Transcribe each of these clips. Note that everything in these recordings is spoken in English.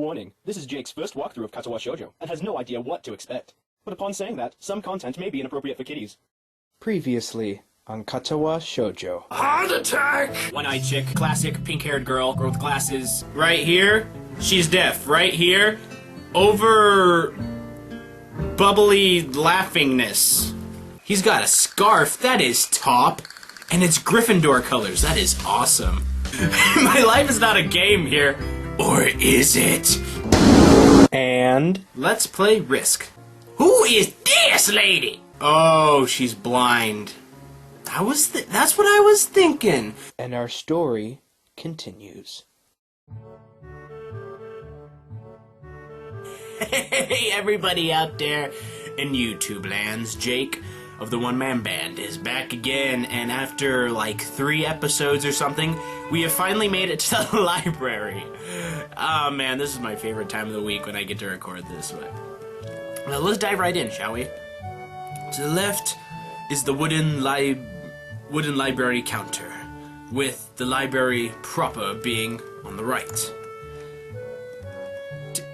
Warning, this is Jake's first walkthrough of Katawa Shoujo, and has no idea what to expect. But upon saying that, some content may be inappropriate for kiddies. Previously on Katawa Shoujo. Heart attack! One-eyed chick, classic pink-haired girl with glasses. Right here, she's deaf. Right here, over bubbly laughingness. He's got a scarf, that is top, and it's Gryffindor colors, that is awesome. My life is not a game here, or is it? And Let's play Risk. Who is this lady? Oh, she's blind. That's what I was thinking. and our story continues. Hey, everybody out there in YouTube lands, Jake of the OneManBand is back again, and after like 3 episodes or something, we have finally made it to the library. Oh man, this is my favorite time of the week when I get to record this one. Well, let's dive right in, shall we? To the left is the wooden library counter, with the library proper being on the right.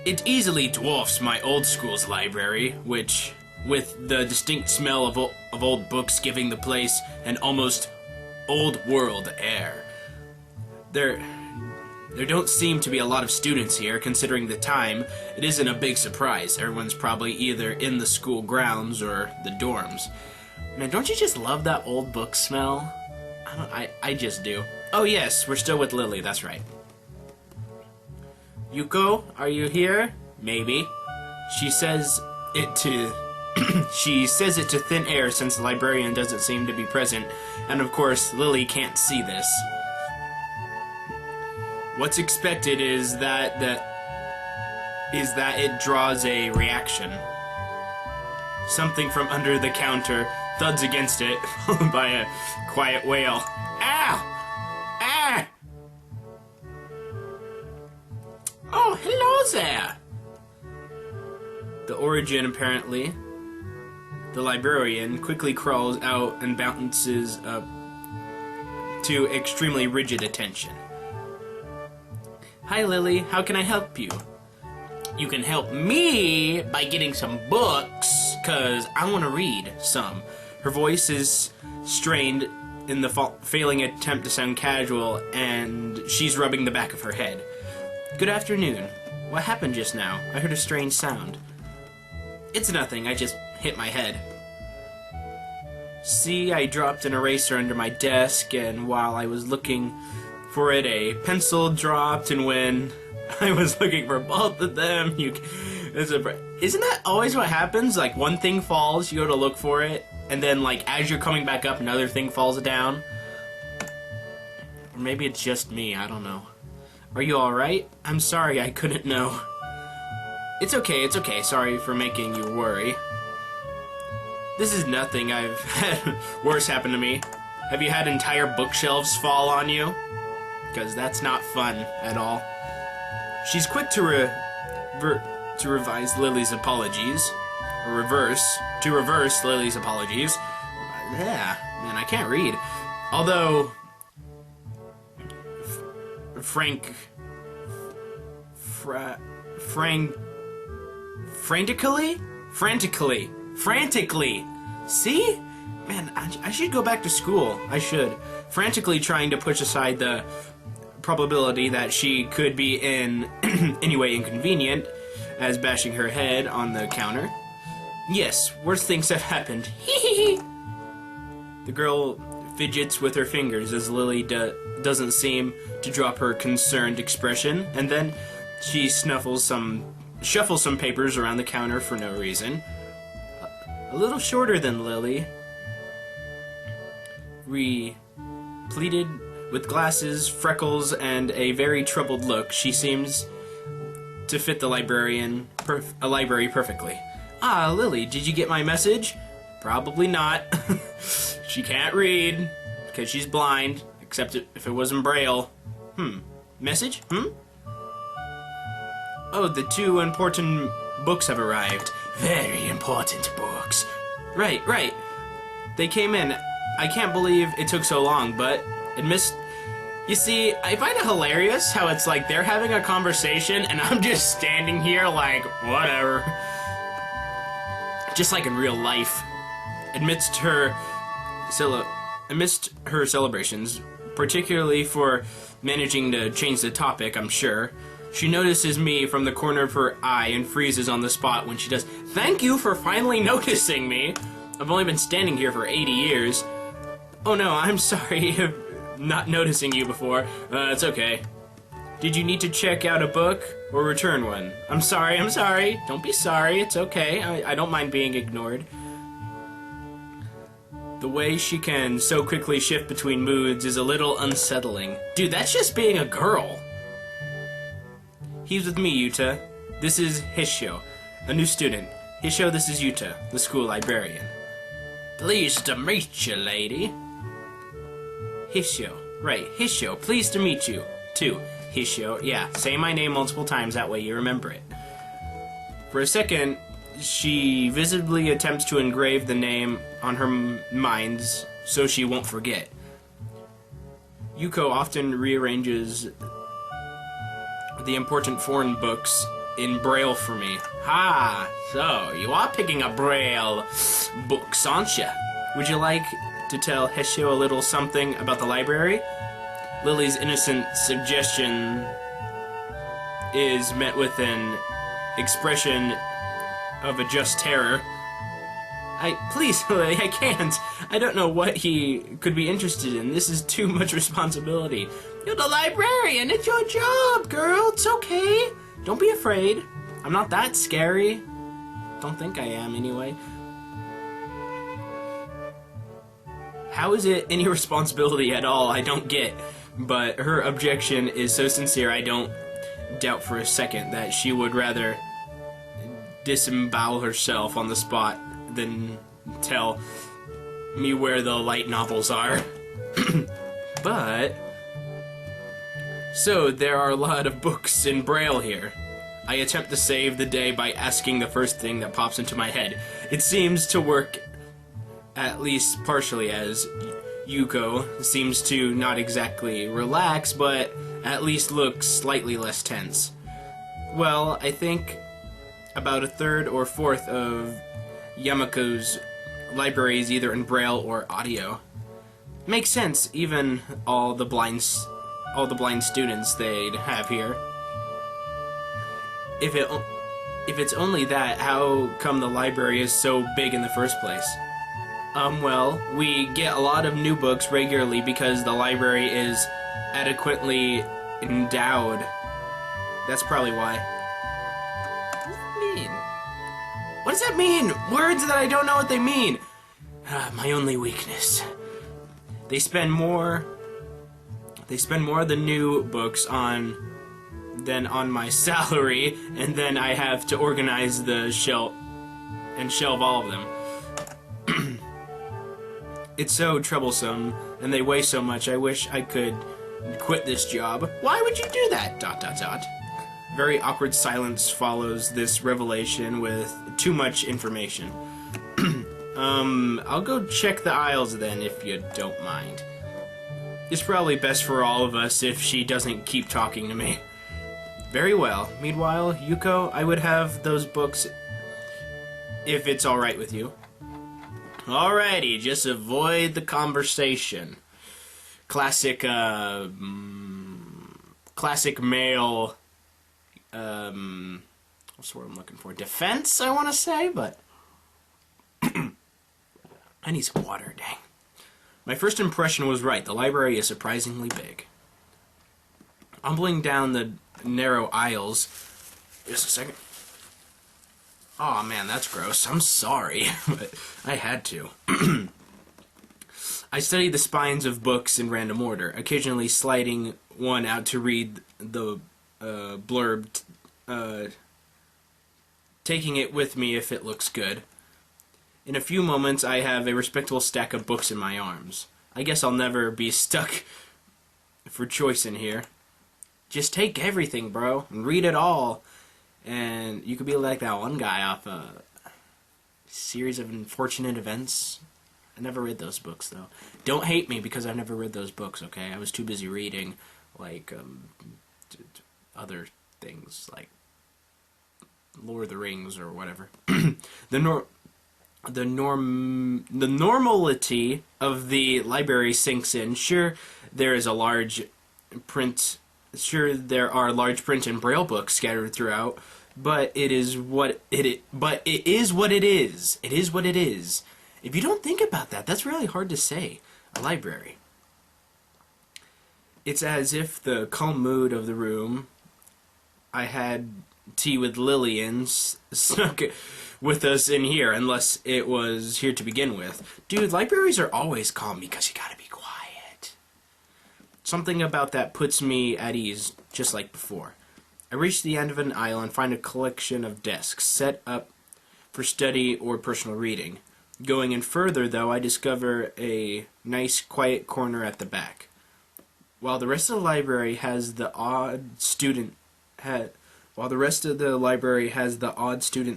It easily dwarfs my old school's library, which, with the distinct smell of old books giving the place an almost old-world air. There don't seem to be a lot of students here, considering the time. It isn't a big surprise. Everyone's probably either in the school grounds or the dorms. Man, don't you just love that old book smell? I just do. Oh yes, we're still with Lily, that's right. Yuko, are you here? Maybe. She says it to thin air since the librarian doesn't seem to be present, and of course Lily can't see this. What's expected is that it draws a reaction. Something from under the counter thuds against it, followed by a quiet wail. Ow! Ah! Oh, hello there! The origin, apparently. The librarian quickly crawls out and bounces up to extremely rigid attention. Hi, Lily. How can I help you? You can help me by getting some books, 'cause I want to read some. Her voice is strained in the failing attempt to sound casual, and she's rubbing the back of her head. Good afternoon. What happened just now? I heard a strange sound. It's nothing. I just hit my head. See, I dropped an eraser under my desk, and while I was looking for it, a pencil dropped, and when I was looking for both of them, isn't that always what happens? Like, one thing falls, you go to look for it, and then, like, as you're coming back up, another thing falls down? Or maybe it's just me, I don't know. Are you alright? I'm sorry, I couldn't know. It's okay, sorry for making you worry. This is nothing, I've had worse happen to me. Have you had entire bookshelves fall on you? Because that's not fun at all. She's quick to revise Lily's apologies. To reverse Lily's apologies. Yeah, man, I can't read. Although, frantically. See? Man, I should go back to school. I should. Frantically trying to push aside the probability that she could be in any way inconvenient, as bashing her head on the counter. Yes, worse things have happened. Hee. The girl fidgets with her fingers as Lily doesn't seem to drop her concerned expression, and then she shuffles some papers around the counter for no reason. A little shorter than Lily. Pleated with glasses, freckles, and a very troubled look, she seems to fit the library perfectly. Ah, Lily, did you get my message? Probably not. She can't read, because she's blind, except if it was in Braille. Message? Oh, the 2 important books have arrived. Very important books. Right. They came in. I can't believe it took so long, but You see, I find it hilarious how it's like they're having a conversation and I'm just standing here like, whatever. Just like in real life. Amidst her celebrations, particularly for managing to change the topic, I'm sure, she notices me from the corner of her eye and freezes on the spot when she does. Thank you for finally noticing me. I've only been standing here for 80 years. Oh no, I'm sorry not noticing you before. It's okay. Did you need to check out a book or return one? I'm sorry. Don't be sorry, it's okay. I don't mind being ignored. The way she can so quickly shift between moods is a little unsettling. Dude, that's just being a girl. He's with me, Yuta. This is Hishio, a new student. Hishio, this is Yuta, the school librarian. Pleased to meet you, lady. Hishio. Right, Hishio. Pleased to meet you. Too. Hishio. Yeah, say my name multiple times, that way you remember it. For a second, she visibly attempts to engrave the name on her mind so she won't forget. Yuko often rearranges the important foreign books in Braille for me. Ha! So, you are picking up Braille books, aren't you? Would you like to tell Heshio a little something about the library? Lily's innocent suggestion is met with an expression of a just terror. Please, Lily, I can't. I don't know what he could be interested in. This is too much responsibility. You're the librarian. It's your job, girl. It's okay. Don't be afraid. I'm not that scary. Don't think I am, anyway. How is it any responsibility at all? I don't get. But her objection is so sincere, I don't doubt for a second that she would rather disembowel herself on the spot than tell me where the light novels are. But so there are a lot of books in Braille here. I attempt to save the day by asking the first thing that pops into my head. It seems to work at least partially, as Yuko seems to not exactly relax, but at least look slightly less tense. Well, I think about a third or fourth of Yamako's library is either in Braille or audio. Makes sense, even all the blind students they'd have here. If it's only that, how come the library is so big in the first place? Well, we get a lot of new books regularly because the library is adequately endowed. That's probably why. What does that mean? What does that mean? Words that I don't know what they mean. My only weakness. They spend more of the new books than on my salary, and then I have to organize the shelf all of them. It's so troublesome, and they weigh so much, I wish I could quit this job. Why would you do that? ... Very awkward silence follows this revelation with too much information. I'll go check the aisles then, if you don't mind. It's probably best for all of us if she doesn't keep talking to me. Very well. Meanwhile, Yuko, I would have those books if it's alright with you. Alrighty, just avoid the conversation. Classic male, what's the word I'm looking for? Defense, I want to say, but I need some water, dang. My first impression was right. The library is surprisingly big. Umbling down the narrow aisles. Just a second. Oh man, that's gross. I'm sorry, but I had to. I studied the spines of books in random order, occasionally sliding one out to read the blurb, taking it with me if it looks good. In a few moments, I have a respectable stack of books in my arms. I guess I'll never be stuck for choice in here. Just take everything, bro, and read it all. And you could be like that one guy off a series of unfortunate events. I never read those books, though. Don't hate me because I've never read those books, okay? I was too busy reading, like, other things, like Lord of the Rings or whatever. The normality of the library sinks in. Sure, there is a large print. Sure, there are large print and braille books scattered throughout, but it is what it. But it is what it is. It is what it is. If you don't think about that, that's really hard to say. A library. It's as if the calm mood of the room. I had tea with Lillian snuck with us in here, unless it was here to begin with. Dude, libraries are always calm because you gotta be quiet. Something about that puts me at ease, just like before. I reach the end of an aisle and find a collection of desks set up for study or personal reading. Going in further, though, I discover a nice, quiet corner at the back. While the rest of the library has the odd student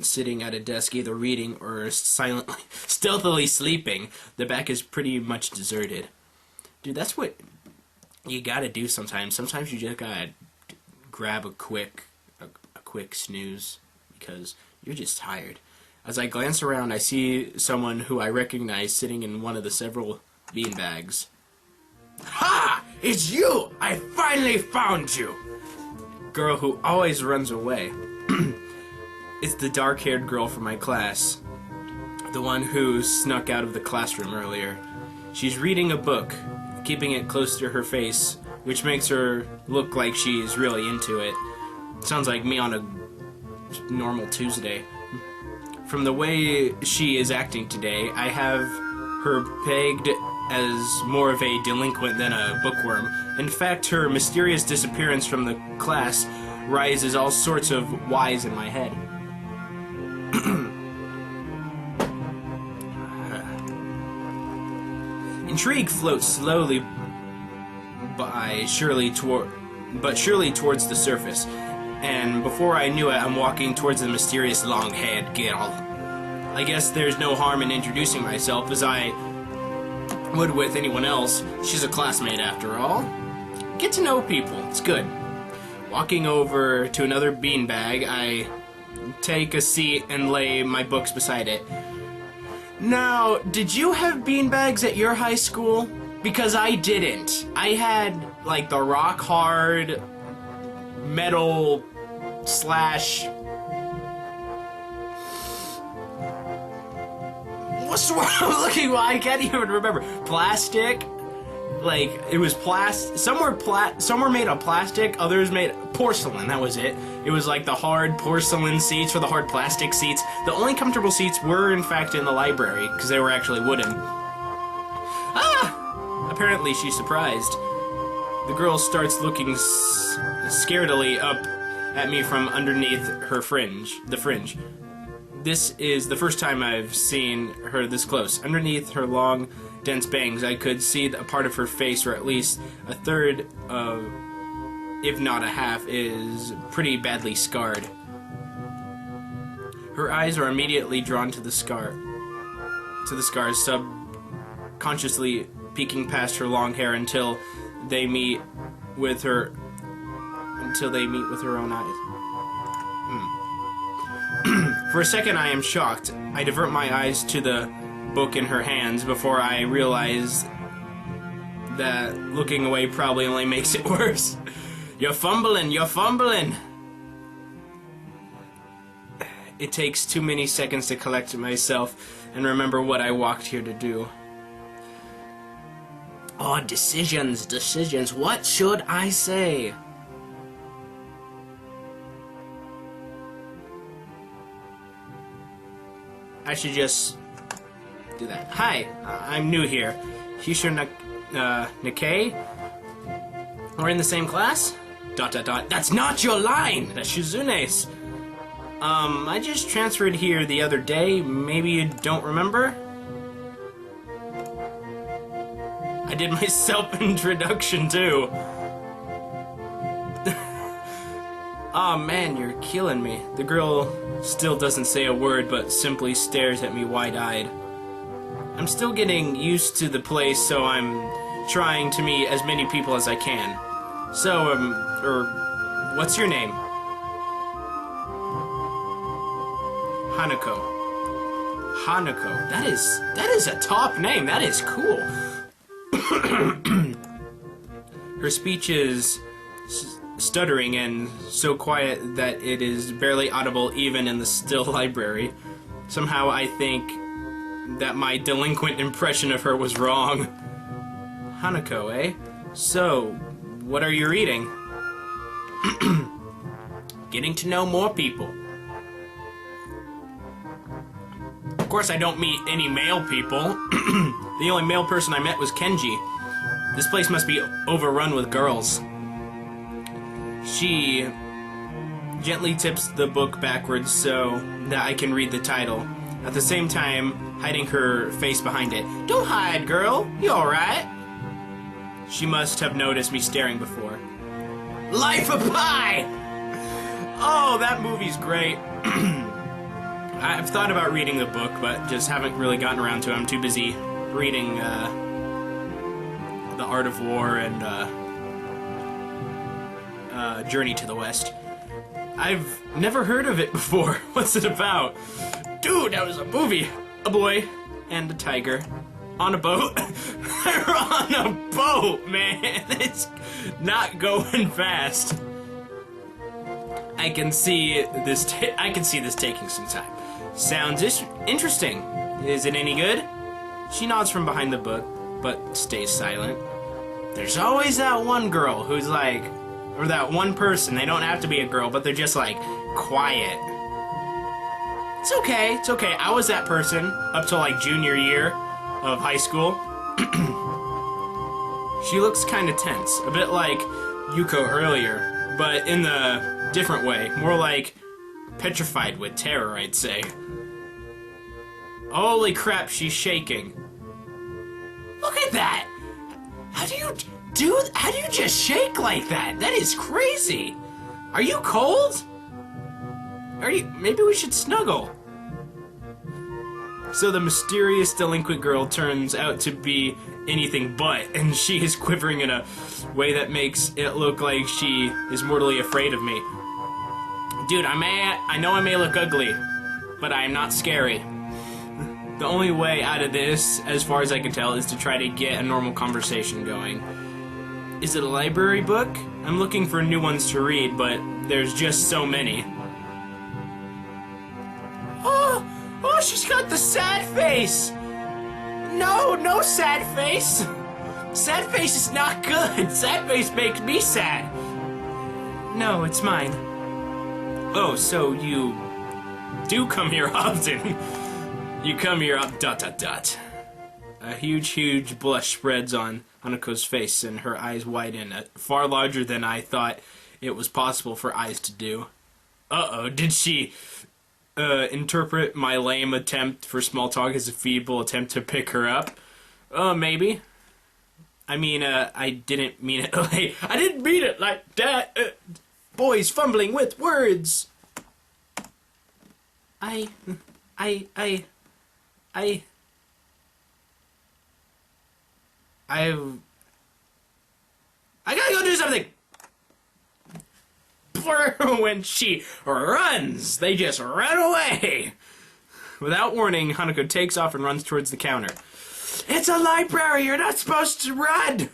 sitting at a desk either reading or stealthily sleeping, the back is pretty much deserted. Dude, that's what you gotta do sometimes. Sometimes you just gotta grab a quick snooze because you're just tired. As I glance around, I see someone who I recognize sitting in one of the several beanbags. Ha! It's you! I finally found you! Girl who always runs away. It's the dark-haired girl from my class. The one who snuck out of the classroom earlier. She's reading a book, keeping it close to her face, which makes her look like she's really into it. Sounds like me on a normal Tuesday. From the way she is acting today, I have her pegged as more of a delinquent than a bookworm. In fact, her mysterious disappearance from the class raises all sorts of whys in my head. Intrigue floats slowly surely towards the surface, and before I knew it, I'm walking towards the mysterious long-haired girl. I guess there's no harm in introducing myself, as I would with anyone else. She's a classmate after all. Get to know people, it's good. Walking over to another beanbag, I take a seat and lay my books beside it. Now, did you have beanbags at your high school? Because I didn't. I had, like, the rock hard metal slash... What's the word I'm looking for? I can't even remember. Plastic? Like, it was some were made of plastic, others made porcelain, that was it. It was like the hard porcelain seats or the hard plastic seats. The only comfortable seats were, in fact, in the library, because they were actually wooden. Ah! Apparently she's surprised. The girl starts looking scaredily up at me from underneath the fringe. This is the first time I've seen her this close. Underneath her long, dense bangs, I could see a part of her face, or at least a third of, if not a half, is pretty badly scarred. Her eyes are immediately drawn to the scars, subconsciously peeking past her long hair until they meet with her own eyes. For a second, I am shocked. I divert my eyes to the book in her hands before I realize that looking away probably only makes it worse. You're fumbling. It takes too many seconds to collect myself and remember what I walked here to do. Oh, decisions. What should I say? I should just do that. Hi, I'm new here. Hisho Nikkei? We're in the same class? ... That's not your line! That's Shizune's. I just transferred here the other day. Maybe you don't remember? I did my self-introduction too. Aw, man, you're killing me. The girl still doesn't say a word, but simply stares at me wide-eyed. I'm still getting used to the place, so I'm trying to meet as many people as I can. So, what's your name? Hanako. Hanako. That is a top name. That is cool. Her speech is stuttering and so quiet that it is barely audible even in the still library. Somehow I think that my delinquent impression of her was wrong. Hanako, eh? So, what are you reading? Getting to know more people. Of course, I don't meet any male people. The only male person I met was Kenji. This place must be overrun with girls. She gently tips the book backwards so that I can read the title, at the same time hiding her face behind it. Don't hide, girl. You alright? She must have noticed me staring before. Life of Pi! Oh, that movie's great. I've thought about reading the book, but just haven't really gotten around to it. I'm too busy reading The Art of War and Journey to the West. I've never heard of it before. What's it about? Dude, that was a movie. A boy and a tiger on a boat. They're on a boat, man. It's not going fast. I can see this taking some time. Sounds interesting. Is it any good? She nods from behind the book, but stays silent. There's always that one girl who's like, or that one person, they don't have to be a girl, but they're just like, quiet. It's okay, it's okay. I was that person up till like junior year of high school. She looks kind of tense, a bit like Yuko earlier, but in the different way, more like petrified with terror, I'd say. Holy crap, she's shaking. Look at that! How do you just shake like that? That is crazy! Are you cold? Maybe we should snuggle. So the mysterious delinquent girl turns out to be anything but, and she is quivering in a way that makes it look like she is mortally afraid of me. Dude, I know I may look ugly, but I am not scary. The only way out of this, as far as I can tell, is to try to get a normal conversation going. Is it a library book? I'm looking for new ones to read, but there's just so many. Oh, she's got the sad face! No sad face! Sad face is not good! Sad face makes me sad! No, it's mine. Oh, so you do come here often. You come here up ... A huge blush spreads on Hanako's face, and her eyes widen, far larger than I thought it was possible for eyes to do. Uh-oh, did she interpret my lame attempt for small talk as a feeble attempt to pick her up? Maybe. I mean, I didn't mean it like... I didn't mean it like that! Boys fumbling with words! I gotta go do something! When she runs, they just run away! Without warning, Hanako takes off and runs towards the counter. It's a library! You're not supposed to run!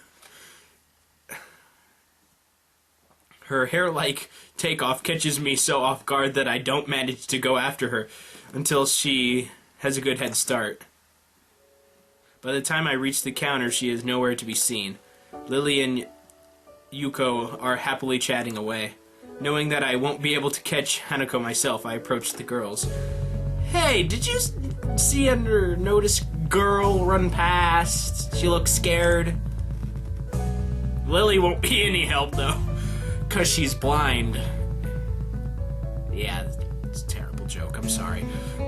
Her hair-like takeoff catches me so off guard that I don't manage to go after her until she has a good head start. By the time I reach the counter, she is nowhere to be seen. Lily and Yuko are happily chatting away. Knowing that I won't be able to catch Hanako myself, I approach the girls. Hey, did you see or notice girl run past? She looks scared. Lily won't be any help, though, because she's blind. Yeah, it's a terrible joke, I'm sorry.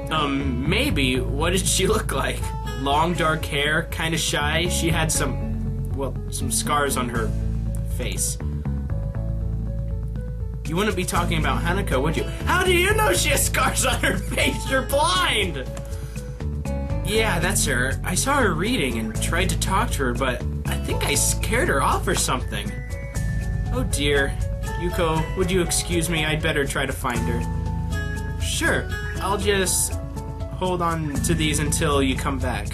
Maybe, what did she look like? Long dark hair, kinda shy. She had some scars on her face. You wouldn't be talking about Hanako, would you? How do you know she has scars on her face? You're blind! Yeah, that's her. I saw her reading and tried to talk to her, but I think I scared her off or something. Oh dear. Yuko, would you excuse me? I'd better try to find her. Sure, I'll just hold on to these until you come back.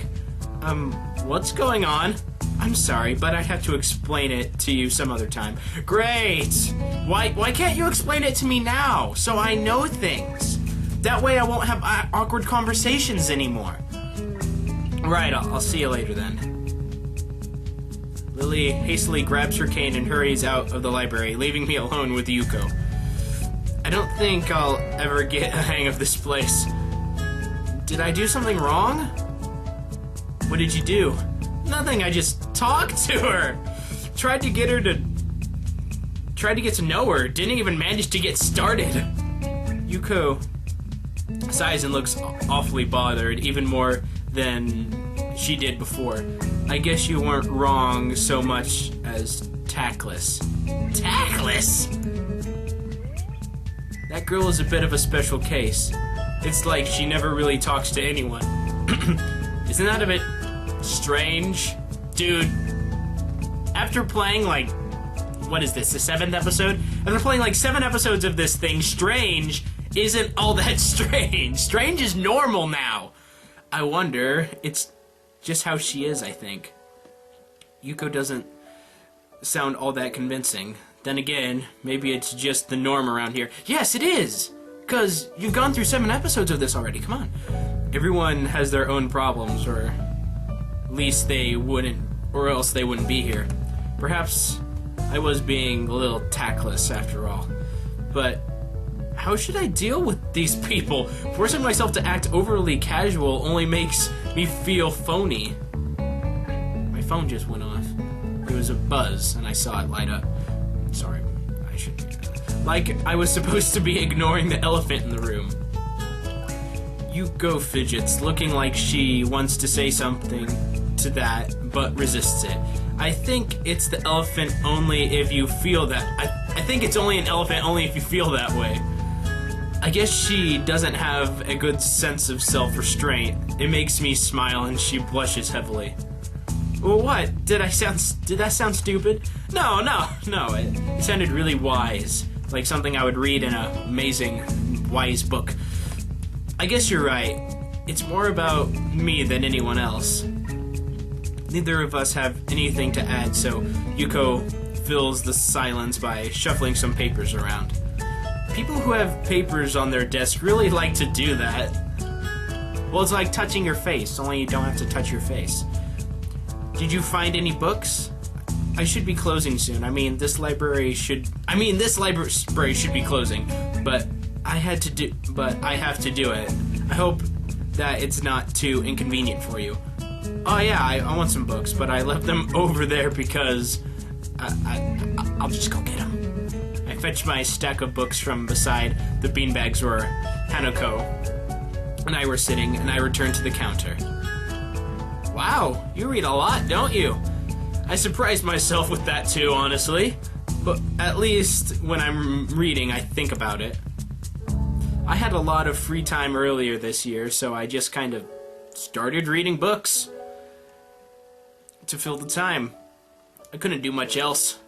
What's going on? I'm sorry, but I'd have to explain it to you some other time. Great! Why can't you explain it to me now, so I know things? That way I won't have awkward conversations anymore. Right, I'll see you later then. Lily hastily grabs her cane and hurries out of the library, leaving me alone with Yuko. I don't think I'll ever get a hang of this place. Did I do something wrong? What did you do? Nothing, I just talked to her. Tried to get to know her. Didn't even manage to get started. Yuko sighs and looks awfully bothered, even more than she did before. I guess you weren't wrong so much as tactless. Tactless? That girl is a bit of a special case. It's like she never really talks to anyone. Isn't that a bit strange? Dude, after playing like, what is this, the 7th episode? After playing like 7 episodes of this thing, strange isn't all that strange. Strange is normal now. I wonder, it's just how she is, I think. Yuko doesn't sound all that convincing. Then again, maybe it's just the norm around here. Yes, it is! Because you've gone through 7 episodes of this already, come on. Everyone has their own problems, or at least they wouldn't, or else they wouldn't be here. Perhaps I was being a little tactless after all. But how should I deal with these people? Forcing myself to act overly casual only makes me feel phony. My phone just went off. It was a buzz, and I saw it light up. Sorry, I should... Like I was supposed to be ignoring the elephant in the room. Yuko fidgets, looking like she wants to say something to that, but resists it. I think it's the elephant only if you feel that. I think it's only an elephant only if you feel that way. I guess she doesn't have a good sense of self-restraint. It makes me smile and she blushes heavily. Well, what? Did that sound stupid? No. It sounded really wise. Like something I would read in an amazing, wise book. I guess you're right. It's more about me than anyone else. Neither of us have anything to add, so Yuko fills the silence by shuffling some papers around. People who have papers on their desk really like to do that. Well, it's like touching your face, only you don't have to touch your face. Did you find any books? I should be closing soon. This library should be closing, but I have to do it. I hope that it's not too inconvenient for you. Oh yeah, I want some books, but I left them over there because I'll just go get them. I fetched my stack of books from beside the beanbags where Hanako and I were sitting, and I returned to the counter. Wow, you read a lot, don't you? I surprised myself with that too, honestly. But at least when I'm reading, I think about it. I had a lot of free time earlier this year, so I just kind of started reading books to fill the time. I couldn't do much else.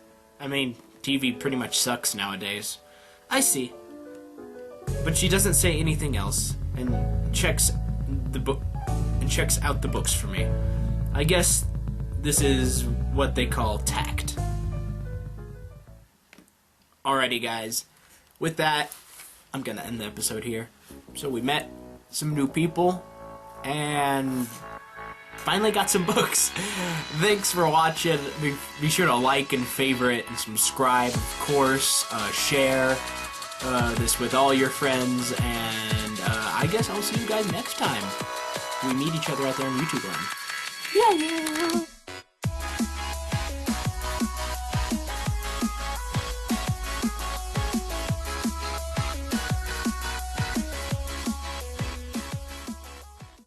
TV pretty much sucks nowadays. I see. But she doesn't say anything else, and checks out the books for me. I guess this is what they call tact. Alrighty, guys. With that, I'm gonna end the episode here. So we met some new people, and finally got some books. Thanks for watching. Be sure to like and favorite and subscribe, of course. Share this with all your friends, and I guess I'll see you guys next time. We meet each other out there on YouTube land. Yeah.